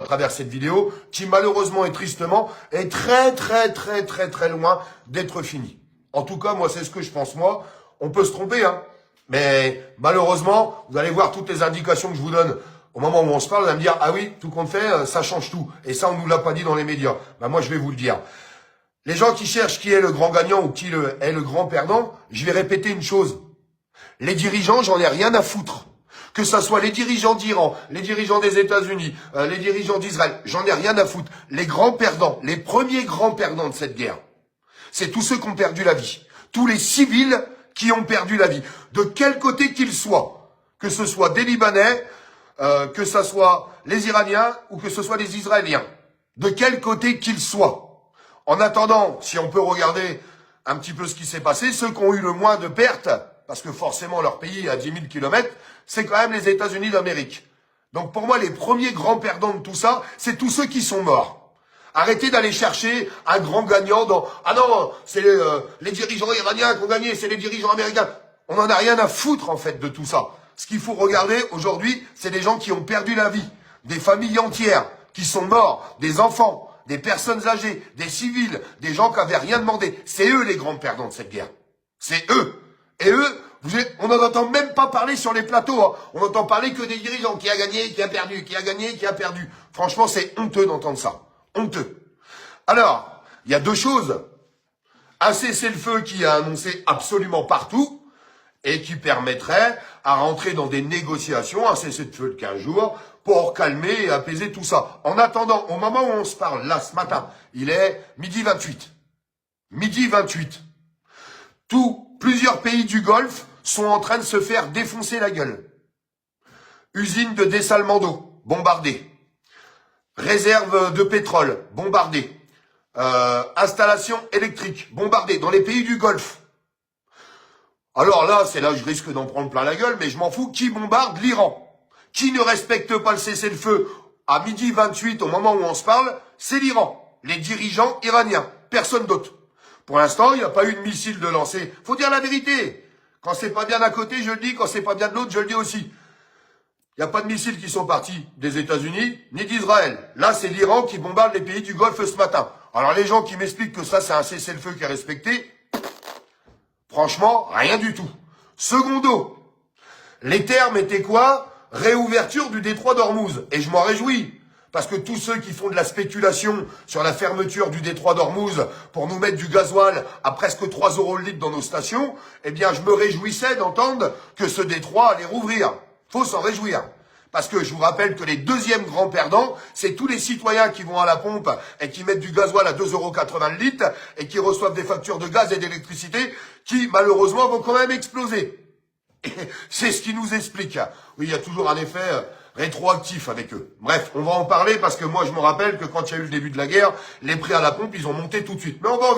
travers cette vidéo, qui malheureusement et tristement est très loin d'être fini. En tout cas, moi, c'est ce que je pense, moi. On peut se tromper, hein. Mais malheureusement, vous allez voir toutes les indications que je vous donne au moment où on se parle, vous allez me dire, ah oui, tout compte fait, ça change tout. Et ça, on nous l'a pas dit dans les médias. Ben, moi, je vais vous le dire. Les gens qui cherchent qui est le grand gagnant ou qui est le grand perdant, je vais répéter une chose. Les dirigeants, j'en ai rien à foutre. Que ça soit les dirigeants d'Iran, les dirigeants des États-Unis, les dirigeants d'Israël, j'en ai rien à foutre. Les grands perdants, les premiers grands perdants de cette guerre, c'est tous ceux qui ont perdu la vie. Tous les civils qui ont perdu la vie. De quel côté qu'ils soient. Que ce soit des Libanais, que ce soit les Iraniens ou que ce soit les Israéliens. De quel côté qu'ils soient. En attendant, si on peut regarder un petit peu ce qui s'est passé, ceux qui ont eu le moins de pertes, parce que forcément leur pays est à 10 000 kilomètres, c'est quand même les États-Unis d'Amérique. Donc pour moi, les premiers grands perdants de tout ça, c'est tous ceux qui sont morts. Arrêtez d'aller chercher un grand gagnant dans... Ah non, c'est les dirigeants iraniens qui ont gagné, c'est les dirigeants américains. On n'en a rien à foutre en fait de tout ça. Ce qu'il faut regarder aujourd'hui, c'est des gens qui ont perdu la vie, des familles entières qui sont morts, des enfants, des personnes âgées, des civils, des gens qui n'avaient rien demandé. C'est eux les grands perdants de cette guerre. C'est eux. Et eux, on n'en entend même pas parler sur les plateaux. Hein. On n'entend parler que des dirigeants. Qui a gagné, qui a perdu, qui a gagné, qui a perdu. Franchement, c'est honteux d'entendre ça. Honteux. Alors, il y a deux choses. Un cessez-le-feu qui a annoncé absolument partout et qui permettrait à rentrer dans des négociations, un cessez-le-feu de 15 jours, pour calmer et apaiser tout ça. En attendant, au moment où on se parle, là, ce matin, il est midi 28. Midi 28. Plusieurs pays du Golfe sont en train de se faire défoncer la gueule. Usine de dessalement d'eau, bombardée. Réserve de pétrole, bombardée. Installation électrique, bombardée dans les pays du Golfe. Alors là, c'est là que je risque d'en prendre plein la gueule, mais je m'en fous. Qui bombarde l'Iran? Qui ne respecte pas le cessez-le-feu à midi 28, au moment où on se parle? C'est l'Iran. Les dirigeants iraniens. Personne d'autre. Pour l'instant, il n'y a pas eu de missile de lancer. Faut dire la vérité. Quand c'est pas bien d'un côté, je le dis. Quand c'est pas bien de l'autre, je le dis aussi. Il n'y a pas de missiles qui sont partis des États-Unis ni d'Israël. Là, c'est l'Iran qui bombarde les pays du Golfe ce matin. Alors les gens qui m'expliquent que ça, c'est un cessez-le-feu qui est respecté, franchement, rien du tout. Secondo, les termes étaient quoi? Réouverture du détroit d'Ormuz. Et je m'en réjouis. Parce que tous ceux qui font de la spéculation sur la fermeture du détroit d'Ormuz pour nous mettre du gasoil à presque 3 € le litre dans nos stations, eh bien, je me réjouissais d'entendre que ce détroit allait rouvrir. Faut s'en réjouir. Parce que je vous rappelle que les deuxièmes grands perdants, c'est tous les citoyens qui vont à la pompe et qui mettent du gasoil à 2,80 € le litre et qui reçoivent des factures de gaz et d'électricité qui, malheureusement, vont quand même exploser. Et c'est ce qui nous explique. Oui, il y a toujours un effet rétroactif avec eux. Bref, on va en parler parce que moi, je me rappelle que quand il y a eu le début de la guerre, les prix à la pompe, ils ont monté tout de suite. Mais on va